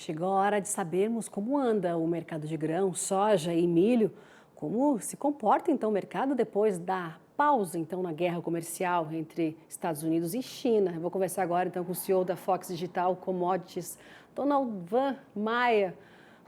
Chegou a hora de sabermos como anda o mercado de grão, soja e milho, como se comporta então o mercado depois da pausa então na guerra comercial entre Estados Unidos e China. Eu vou conversar agora então com o CEO da Fox Digital Commodities, Donovan Maia.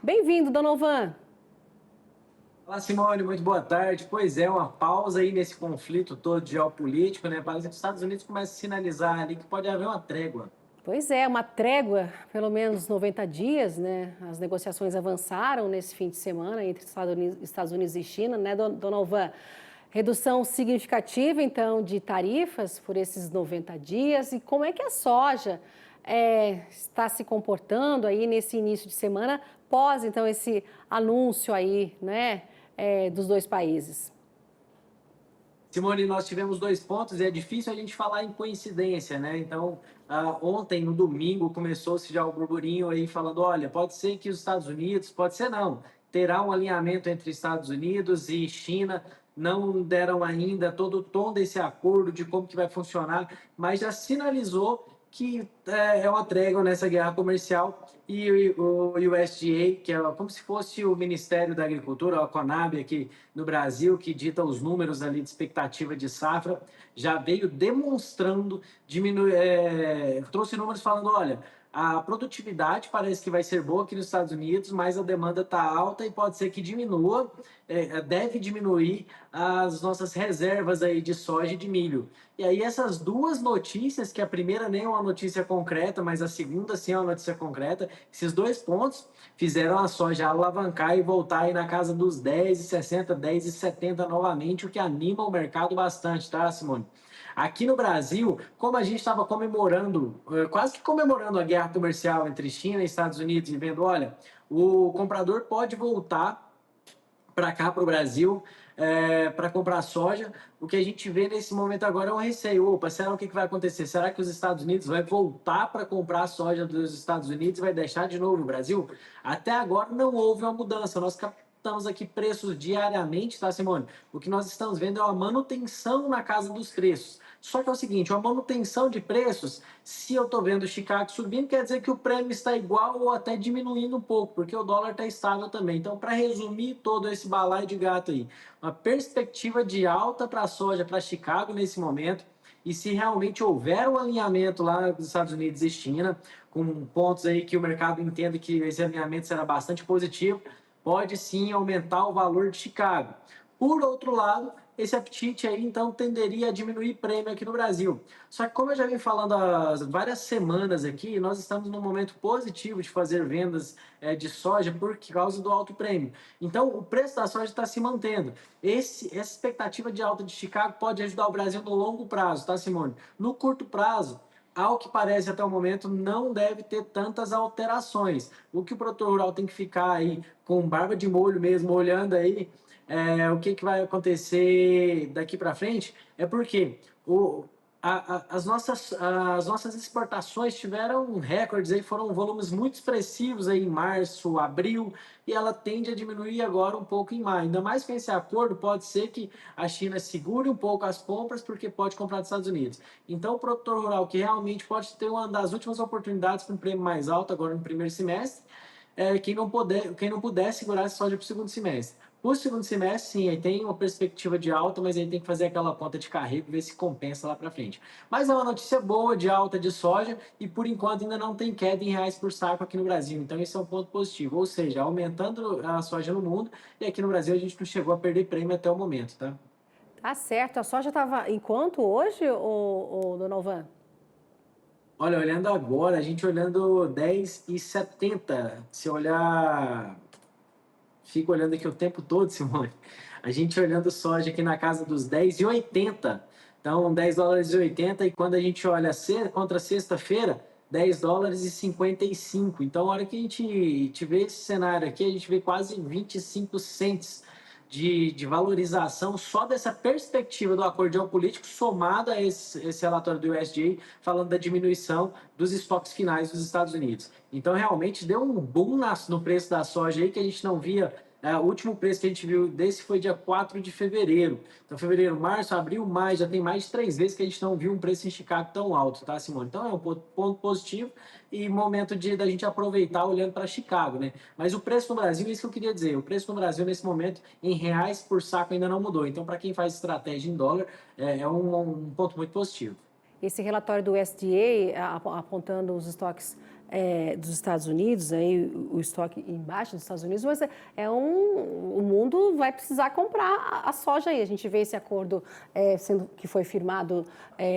Bem-vindo, Donovan. Olá, Simone, muito boa tarde. Pois é, uma pausa aí nesse conflito todo geopolítico, né? Parece que os Estados Unidos começam a sinalizar ali que pode haver uma trégua. Pois é, uma trégua, pelo menos 90 dias, né? As negociações avançaram nesse fim de semana entre Estados Unidos e China, né, Donovan? Redução significativa, então, de tarifas por esses 90 dias. E como é que a soja está se comportando aí nesse início de semana, pós, então, esse anúncio aí, né, dos dois países? Simone, nós tivemos dois pontos e é difícil a gente falar em coincidência, né? Então, ontem, no domingo, começou-se já o burburinho aí falando, olha, pode ser que os Estados Unidos, pode ser não, terá um alinhamento entre Estados Unidos e China, não deram ainda todo o tom desse acordo de como que vai funcionar, mas já sinalizou que é uma trégua nessa guerra comercial e o USDA, que é como se fosse o Ministério da Agricultura, a Conab aqui no Brasil, que dita os números ali de expectativa de safra, já veio demonstrando, trouxe números falando, olha, a produtividade parece que vai ser boa aqui nos Estados Unidos, mas a demanda está alta e pode ser que diminua, deve diminuir as nossas reservas aí de soja e de milho. E aí essas duas notícias, que a primeira nem é uma notícia concreta, mas a segunda sim é uma notícia concreta, esses dois pontos fizeram a soja alavancar e voltar aí na casa dos 10,60, 10,70 novamente, o que anima o mercado bastante, tá, Simone? Aqui no Brasil, como a gente estava comemorando, quase que comemorando a guerra comercial entre China e Estados Unidos e vendo, olha, o comprador pode voltar para cá, para o Brasil, para comprar soja. O que a gente vê nesse momento agora é um receio. Opa, será o que vai acontecer? Será que os Estados Unidos vai voltar para comprar a soja dos Estados Unidos e vai deixar de novo o Brasil? Até agora não houve uma mudança. Nós captamos aqui preços diariamente, tá, Simone? O que nós estamos vendo é uma manutenção na casa dos preços. Só que é o seguinte, uma manutenção de preços, se eu estou vendo o Chicago subindo, quer dizer que o prêmio está igual ou até diminuindo um pouco, porque o dólar está estável também. Então, para resumir todo esse balaio de gato aí, uma perspectiva de alta para a soja para Chicago nesse momento, e se realmente houver um alinhamento lá dos Estados Unidos e China, com pontos aí que o mercado entende que esse alinhamento será bastante positivo, pode sim aumentar o valor de Chicago. Por outro lado, esse apetite aí, então, tenderia a diminuir prêmio aqui no Brasil. Só que, como eu já vim falando há várias semanas aqui, nós estamos num momento positivo de fazer vendas de soja por causa do alto prêmio. Então, o preço da soja está se mantendo. Essa expectativa de alta de Chicago pode ajudar o Brasil no longo prazo, tá, Simone? No curto prazo, ao que parece até o momento, não deve ter tantas alterações. O que o produtor rural tem que ficar aí com barba de molho mesmo, olhando aí o que vai acontecer daqui para frente, é porque as nossas exportações tiveram recordes, aí, foram volumes muito expressivos aí em março, abril, e ela tende a diminuir agora um pouco em maio. Ainda mais com esse acordo, pode ser que a China segure um pouco as compras, porque pode comprar dos Estados Unidos. Então, o produtor rural que realmente pode ter uma das últimas oportunidades para um prêmio mais alto agora no primeiro semestre, quem não puder segurar essa soja para o segundo semestre. O segundo semestre, sim, aí tem uma perspectiva de alta, mas aí tem que fazer aquela conta de carrego e ver se compensa lá para frente. Mas é uma notícia boa de alta de soja e, por enquanto, ainda não tem queda em reais por saco aqui no Brasil. Então, esse é um ponto positivo. Ou seja, aumentando a soja no mundo e aqui no Brasil a gente não chegou a perder prêmio até o momento, tá? Tá certo. A soja estava em quanto hoje, Donovan? Olha, olhando agora, a gente olhando 10,70. Se olhar, fico olhando aqui o tempo todo, Simone. A gente olhando soja aqui na casa dos 10,80. Então, 10 dólares e 80. E quando a gente olha contra sexta-feira, 10 dólares e 55. Então, a hora que a gente vê esse cenário aqui, a gente vê quase 25 cents de valorização só dessa perspectiva do acordo geopolítico somado a esse relatório do USDA falando da diminuição dos estoques finais dos Estados Unidos. Então, realmente deu um boom no preço da soja aí que a gente não via O último preço que a gente viu desse foi dia 4 de fevereiro. Então, fevereiro, março, abril, maio, já tem mais de 3 vezes que a gente não viu um preço em Chicago tão alto, tá, Simone? Então, é um ponto positivo e momento da gente aproveitar olhando para Chicago, né? Mas o preço no Brasil, isso que eu queria dizer, o preço no Brasil, nesse momento, em reais por saco ainda não mudou. Então, para quem faz estratégia em dólar, é um ponto muito positivo. Esse relatório do USDA apontando os estoques dos Estados Unidos, aí, o estoque embaixo dos Estados Unidos, mas o mundo vai precisar comprar a soja aí. A gente vê esse acordo que foi firmado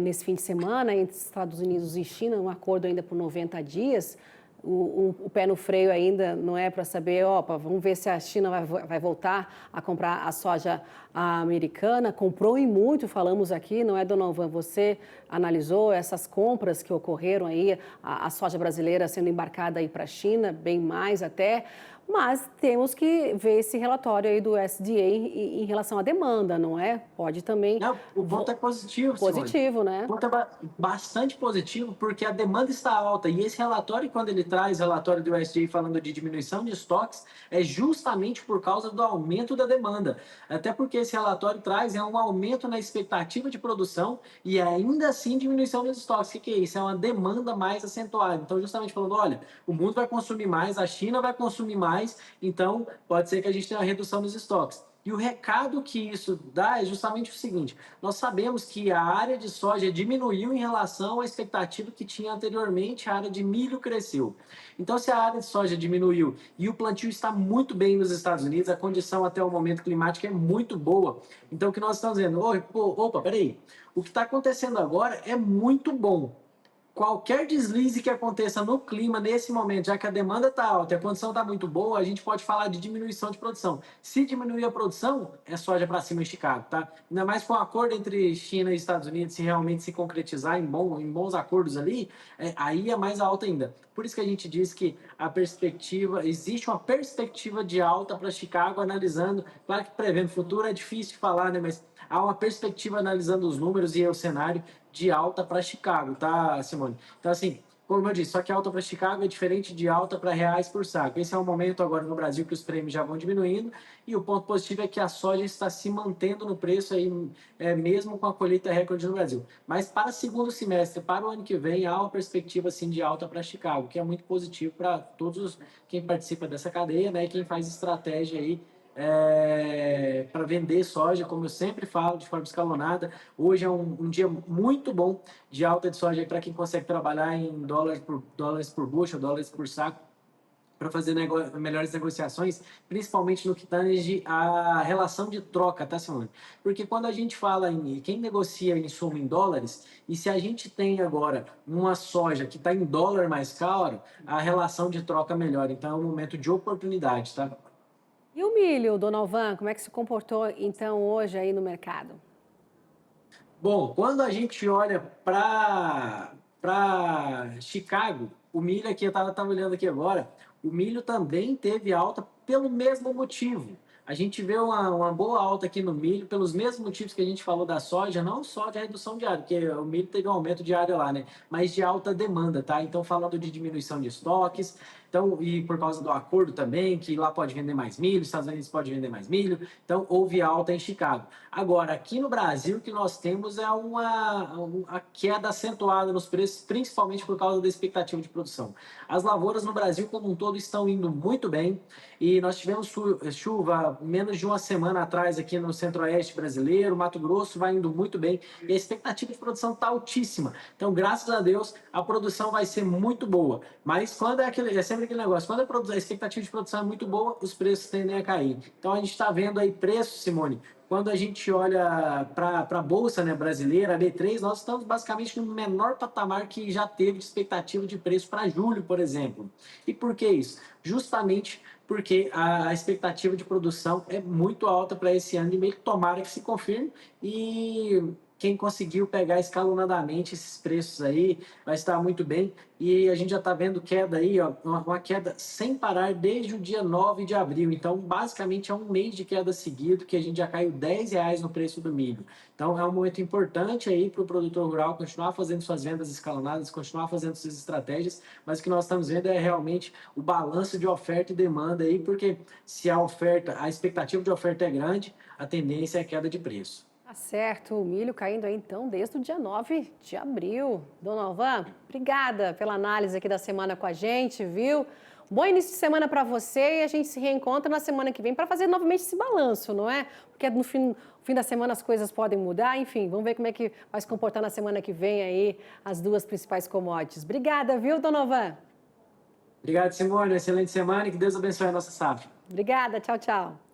nesse fim de semana entre Estados Unidos e China, um acordo ainda por 90 dias. O pé no freio ainda não é para saber, opa, vamos ver se a China vai voltar a comprar a soja americana. Comprou e muito, falamos aqui, não é, Donovan? Você analisou essas compras que ocorreram aí, a soja brasileira sendo embarcada aí para a China, bem mais até. Mas temos que ver esse relatório aí do USDA em relação à demanda, não é? Pode também... Não, o ponto é positivo, Positivo, Simone. né? O ponto é bastante positivo porque a demanda está alta. E esse relatório, quando ele traz relatório do USDA falando de diminuição de estoques, é justamente por causa do aumento da demanda. Até porque esse relatório traz um aumento na expectativa de produção e ainda assim diminuição dos estoques. O que é isso? É uma demanda mais acentuada. Então, justamente falando, olha, o mundo vai consumir mais, a China vai consumir mais, então pode ser que a gente tenha uma redução nos estoques. E o recado que isso dá é justamente o seguinte: nós sabemos que a área de soja diminuiu em relação à expectativa que tinha anteriormente, a área de milho cresceu. Então, se a área de soja diminuiu e o plantio está muito bem nos Estados Unidos, a condição até o momento climática é muito boa. Então, o que nós estamos dizendo? Opa, peraí. O que está acontecendo agora é muito bom. Qualquer deslize que aconteça no clima nesse momento, já que a demanda está alta e a condição está muito boa, a gente pode falar de diminuição de produção. Se diminuir a produção, é soja para cima em Chicago, tá? Ainda mais com o acordo entre China e Estados Unidos, se realmente se concretizar em bons acordos ali, aí é mais alta ainda. Por isso que a gente diz que existe uma perspectiva de alta para Chicago, analisando, claro que prevendo o futuro é difícil de falar, né? Mas há uma perspectiva analisando os números e o cenário de alta para Chicago, tá, Simone? Então, assim, como eu disse, só que alta para Chicago é diferente de alta para reais por saco. Esse é um momento agora no Brasil que os prêmios já vão diminuindo e o ponto positivo é que a soja está se mantendo no preço aí, mesmo com a colheita recorde no Brasil. Mas para o segundo semestre, para o ano que vem, há uma perspectiva assim, de alta para Chicago, que é muito positivo para quem participa dessa cadeia, né, e quem faz estratégia aí para vender soja, como eu sempre falo, de forma escalonada. Hoje é um dia muito bom de alta de soja para quem consegue trabalhar em dólares por bushel, dólares por saco, para fazer melhores negociações, principalmente no que tange a relação de troca, tá, Simone? Porque quando a gente fala em quem negocia insumo em dólares, e se a gente tem agora uma soja que está em dólar mais caro, a relação de troca melhora. Então é um momento de oportunidade, tá? E o milho, Donovan, como é que se comportou então hoje aí no mercado? Bom, quando a gente olha para Chicago, o milho aqui, eu estava olhando aqui agora, o milho também teve alta pelo mesmo motivo. A gente vê uma boa alta aqui no milho, pelos mesmos motivos que a gente falou da soja, não só de redução de área, porque o milho teve um aumento de área lá, né? Mas de alta demanda, tá? Então, falando de diminuição de estoques, então, e por causa do acordo também, que lá pode vender mais milho, os Estados Unidos pode vender mais milho, então houve alta em Chicago. Agora, aqui no Brasil, o que nós temos é uma queda acentuada nos preços, principalmente por causa da expectativa de produção. As lavouras no Brasil como um todo estão indo muito bem, e nós tivemos chuva menos de uma semana atrás aqui no centro-oeste brasileiro, Mato Grosso vai indo muito bem, e a expectativa de produção está altíssima. Então, graças a Deus, a produção vai ser muito boa. Mas quando é sempre aquele negócio, quando a expectativa de produção é muito boa, os preços tendem a cair. Então, a gente está vendo aí preços, Simone, quando a gente olha para a Bolsa, né, brasileira, a B3, nós estamos basicamente no menor patamar que já teve de expectativa de preço para julho, por exemplo. E por que isso? Justamente porque a expectativa de produção é muito alta para esse ano e meio, tomara que se confirme e quem conseguiu pegar escalonadamente esses preços aí vai estar muito bem. E a gente já está vendo queda aí, ó, uma queda sem parar desde o dia 9 de abril. Então, basicamente, é um mês de queda seguido que a gente já caiu R$ 10 no preço do milho. Então, é um momento importante aí para o produtor rural continuar fazendo suas vendas escalonadas, continuar fazendo suas estratégias, mas o que nós estamos vendo é realmente o balanço de oferta e demanda aí, porque se a expectativa de oferta é grande, a tendência é queda de preço. Tá certo, o milho caindo aí então desde o dia 9 de abril. Dona Alvan, obrigada pela análise aqui da semana com a gente, viu? Bom início de semana para você e a gente se reencontra na semana que vem para fazer novamente esse balanço, não é? Porque no fim da semana as coisas podem mudar, enfim, vamos ver como é que vai se comportar na semana que vem aí as duas principais commodities. Obrigada, viu, Dona Alvan? Obrigado, Simone. Excelente semana e que Deus abençoe a nossa safra. Obrigada, tchau, tchau.